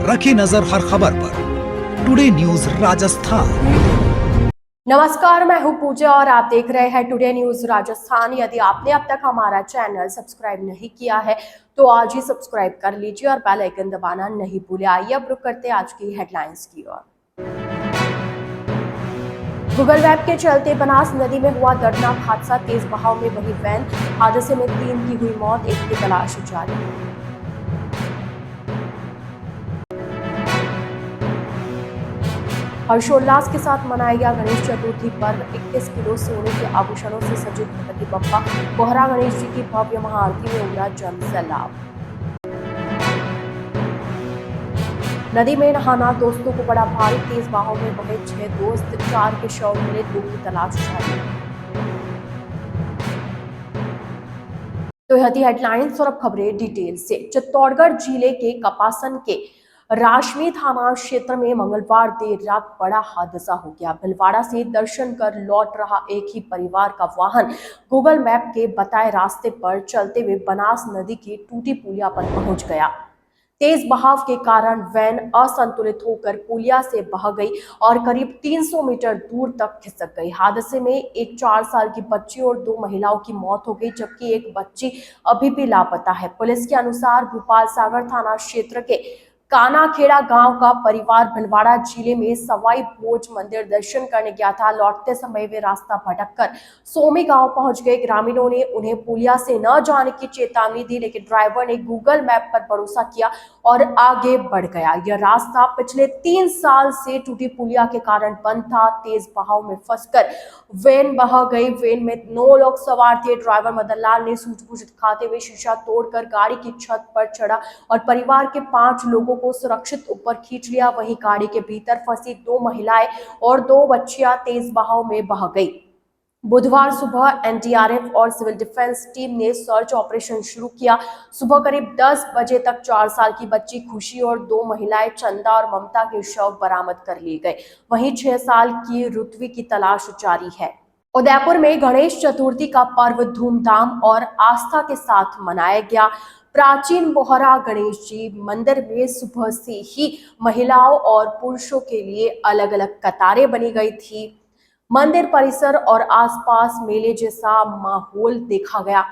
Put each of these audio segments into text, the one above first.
रखे नजर हर खबर पर। Today news Rajasthan. नमस्कार, मैं हूं पूजा और आप देख रहे हैं टुडे न्यूज राजस्थान। यदि आपने अब तक हमारा चैनल सब्सक्राइब नहीं किया है तो आज ही सब्सक्राइब कर लीजिए और बेल आइकन दबाना नहीं भूलिए। आइए अब रुक करते हैं आज की हेडलाइंस की ओर। गूगल मैप के चलते बनास नदी में हुआ दर्दनाक हादसा, तेज बहाव में बही वैन, हादसे में 3 की हुई मौत, 1 की तलाश जारी। हर्षोल्लास के साथ मनाया गया गणेश चतुर्थी पर्व। 21 किलो सोने के आभूषणों से सजे गणपति बप्पा, बोहरा गणेश जी की भव्य महाआरती में उमड़ा जन सैलाब। नदी में नहाना दोस्तों को बड़ा भारी, तेज बहाव में बहे 6 दोस्त, 4 के शव मिले, 2 की तलाश जारी। तो यह थी हेडलाइंस और अब खबरें डिटेल से। चित्तौड़गढ़ जिले के कपासन के राशमी थाना क्षेत्र में मंगलवार देर रात बड़ा हादसा हो गया। भीलवाड़ा से दर्शन कर लौट रहा एक ही परिवार का वाहन गूगल मैप के बताए रास्ते पर चलते हुए बनास नदी की टूटी पुलिया पर पहुंच गया। तेज बहाव के कारण वैन असंतुलित होकर पुलिया से बह गई और करीब 300 मीटर दूर तक खिसक गई। हादसे में एक 4 साल की बच्ची और 2 महिलाओं की मौत हो गई, जबकि एक बच्ची अभी भी लापता है। पुलिस के अनुसार भोपाल सागर थाना क्षेत्र के कानाखेड़ा गांव का परिवार भीलवाड़ा जिले में सवाई भोज मंदिर दर्शन करने गया था। लौटते समय वे रास्ता भटककर सोमी गांव पहुंच गए। ग्रामीणों ने उन्हें पुलिया से न जाने की चेतावनी दी, लेकिन ड्राइवर ने गूगल मैप पर भरोसा किया और आगे बढ़ गया। यह रास्ता पिछले 3 साल से टूटी पुलिया के कारण बंद था। तेज बहाव में फंसकर वैन बह गई। वैन में 9 लोग सवार थे। ड्राइवर मदन लाल ने सूझबूझ दिखाते हुए शीशा तोड़कर गाड़ी की छत पर चढ़ा और परिवार के 5 लोगों को सुरक्षित ऊपर खींच लिया। वहीं गाड़ी के भीतर फंसी 2 महिलाएं और 2 बच्चियां तेज बहाव में बह गई। बुधवार सुबह एनडीआरएफ और सिविल डिफेंस टीम ने सर्च ऑपरेशन शुरू किया। सुबह करीब 10 बजे तक 4 साल की बच्ची खुशी और 2 महिलाएं चंदा और ममता के शव बरामद कर लिए गए। वहीं 6 साल की रुतवी की तलाश जारी है। उदयपुर में गणेश चतुर्थी का पर्व धूमधाम और आस्था के साथ मनाया गया। प्राचीन बोहरा गणेश जी मंदिर में सुबह से ही महिलाओं और पुरुषों के लिए अलग अलग कतारें बनी गई थी। मंदिर परिसर और आसपास मेले जैसा माहौल देखा गया,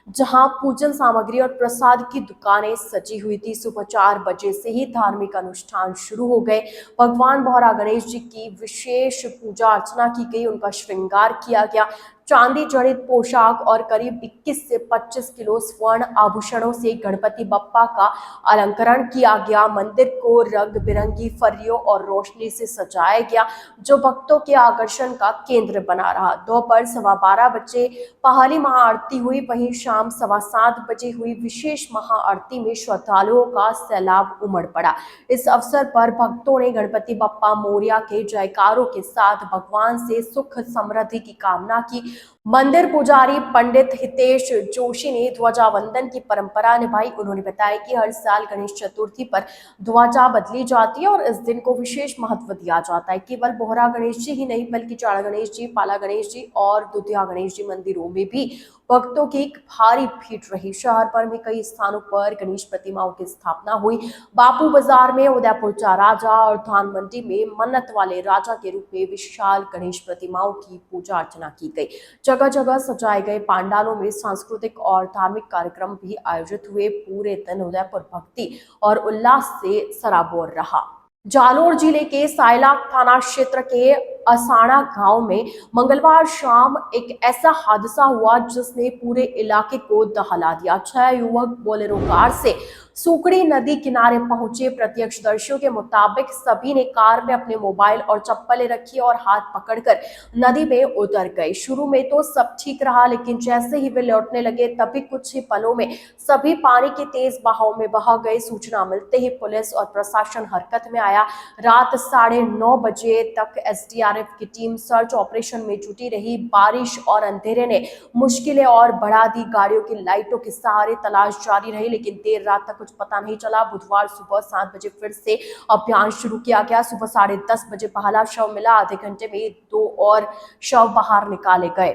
जहां पूजन सामग्री और प्रसाद की दुकानें सजी हुई थी। सुबह 4 बजे से ही धार्मिक अनुष्ठान शुरू हो गए। भगवान बोहरा गणेश जी की विशेष पूजा अर्चना की गई, उनका श्रृंगार किया गया। चांदी जड़ित पोशाक और करीब 21 से 25 किलो स्वर्ण आभूषणों से गणपति बप्पा का अलंकरण किया गया। मंदिर को रंग बिरंगी फरियों और रोशनी से सजाया गया, जो भक्तों के आकर्षण का केंद्र बना रहा। दोपहर 12:15 बजे पहली महाआरती हुई। वहीं शाम 7:15 बजे हुई विशेष महाआरती में श्रद्धालुओं का सैलाब उमड़ पड़ा। इस अवसर पर भक्तों ने गणपति बप्पा मोरिया के जयकारों के साथ भगवान से सुख समृद्धि की कामना की। मंदिर पुजारी पंडित हितेश जोशी ने ध्वजावंदन की परंपरा निभाई। उन्होंने बताया कि हर साल गणेश चतुर्थी पर ध्वजा बदली जाती है और इस दिन को विशेष महत्व दिया जाता है। केवल बोहरा गणेश जी ही नहीं, बल्कि चाड़ा गणेश जी, पाला गणेश जी और दुधिया गणेश जी मंदिरों में भी भक्तों की एक भारी भीड़ रही। शहर भर में कई स्थानों पर गणेश प्रतिमाओं की स्थापना हुई। बापू बाजार में उदयपुर चा राजा और धान मंडी में मन्नत वाले राजा के रूप में विशाल गणेश प्रतिमाओं की पूजा अर्चना की गई। जगह जगह सजाए गए पांडालों में सांस्कृतिक और धार्मिक कार्यक्रम भी आयोजित हुए। पूरे दिन उदयपुर भक्ति और उल्लास से सराबोर रहा। जालोर जिले के सायलाक थाना क्षेत्र के असाना गांव में मंगलवार शाम एक ऐसा हादसा हुआ जिसने पूरे इलाके को दहला दिया। 6 युवक बोलेरो कार से सुकड़ी नदी किनारे पहुंचे। प्रत्यक्षदर्शियों के मुताबिक सभी ने कार में अपने मोबाइल और चप्पलें रखी और हाथ पकड़कर नदी में उतर गए। शुरू में तो सब ठीक रहा, लेकिन जैसे ही वे लौटने लगे तभी कुछ ही पलों में सभी पानी के तेज बहाव में बह गए। सूचना मिलते ही पुलिस और प्रशासन हरकत में आया। रात 9:30 बजे तक एसडीआरएफ की टीम सर्च ऑपरेशन में जुटी रही। बारिश और अंधेरे ने मुश्किलें और बढ़ा दी। गाड़ियों की लाइटों के सहारे तलाश जारी रही, लेकिन देर रात तक कुछ पता नहीं चला। बुधवार सुबह 7 बजे फिर से अभियान शुरू किया गया। सुबह 10:30 बजे पहला शव मिला। आधे घंटे में 2 और शव बाहर निकाले गए।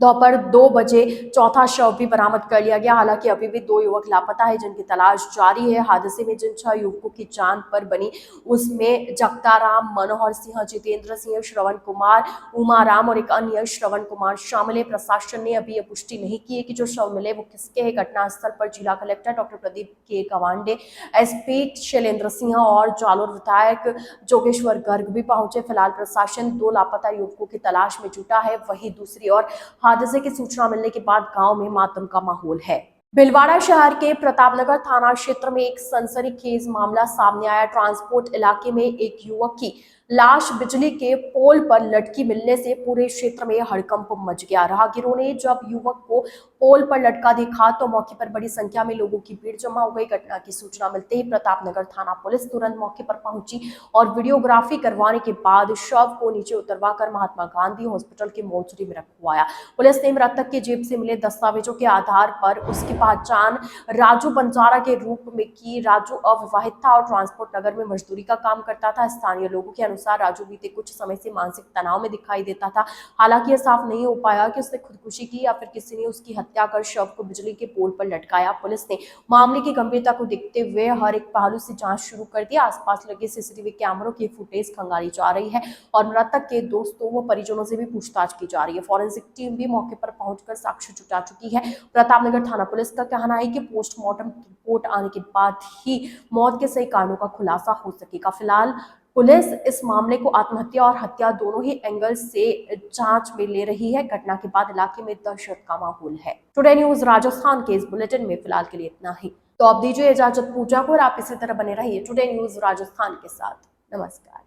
दोपहर 2 बजे चौथा शव भी बरामद कर लिया गया। हालांकि अभी भी 2 युवक लापता है, जिनकी तलाश जारी है। हादसे में जिन 6 युवकों की जान पर बनी, उसमें जगताराम, मनोहर सिंह, जितेंद्र सिंह, श्रवण कुमार, उमाराम और एक अन्य श्रवण कुमार शामिल है। प्रशासन ने अभी यह पुष्टि नहीं की है कि जो शव मिले वो किसके हैं। घटनास्थल पर जिला कलेक्टर डॉक्टर प्रदीप के गवांडे, एसपी शैलेंद्र सिंह और जालोर विधायक जोगेश्वर गर्ग भी पहुंचे। फिलहाल प्रशासन 2 लापता युवकों की तलाश में जुटा है। वहीं दूसरी ओर हादसे की सूचना मिलने के बाद गांव में मातम का माहौल है। भिलवाड़ा शहर के प्रतापनगर थाना क्षेत्र में एक सनसनीखेज मामला सामने आया। ट्रांसपोर्ट इलाके में एक युवक की लाश बिजली के पोल पर लटकी मिलने से पूरे क्षेत्र में हड़कंप मच गया। राहगीरों ने जब युवक को पोल पर लटका देखा तो मौके पर बड़ी संख्या में लोगों की भीड़ जमा हो गई। घटना की सूचना मिलते ही प्रतापनगर थाना पुलिस तुरंत मौके पर पहुंची और वीडियोग्राफी करवाने के बाद शव को नीचे उतरवाकर महात्मा गांधी हॉस्पिटल के मोर्चरी में रखवाया। पुलिस ने मृतक के जेब से मिले दस्तावेजों के आधार पर उसकी पहचान राजू बंजारा के रूप में की। राजू अविवाहित था और ट्रांसपोर्ट नगर में मजदूरी का काम करता था। स्थानीय लोगों के अनुसार राजू बीते कुछ समय से मानसिक तनाव में दिखाई देता था। हालांकि यह साफ नहीं हो पाया कि उसने खुदकुशी की या फिर किसी ने उसकी हत्या कर शव को बिजली के पोल पर लटकाया। पुलिस ने मामले की गंभीरता को देखते हुए हर एक पहलू से जांच शुरू कर दी। आसपास लगे सीसीटीवी कैमरों की फुटेज खंगाली जा रही है और मृतक के दोस्तों व परिजनों से भी पूछताछ की जा रही है। फॉरेंसिक टीम भी मौके पर पहुंचकर साक्ष्य जुटा चुकी है। प्रतापनगर थाना पुलिस का कहना है कि पोस्टमार्टम रिपोर्ट आने के बाद ही मौत के सही कारणों का खुलासा हो सकेगा। फिलहाल पुलिस इस मामले को आत्महत्या और हत्या दोनों ही एंगल से जांच में ले रही है। घटना के बाद इलाके में दहशत का माहौल है। टुडे न्यूज राजस्थान के इस बुलेटिन में फिलहाल के लिए इतना ही। तो अब दीजिए इजाजत पूजा को और आप इसी तरह बने रहिए टुडे न्यूज राजस्थान के साथ। नमस्कार।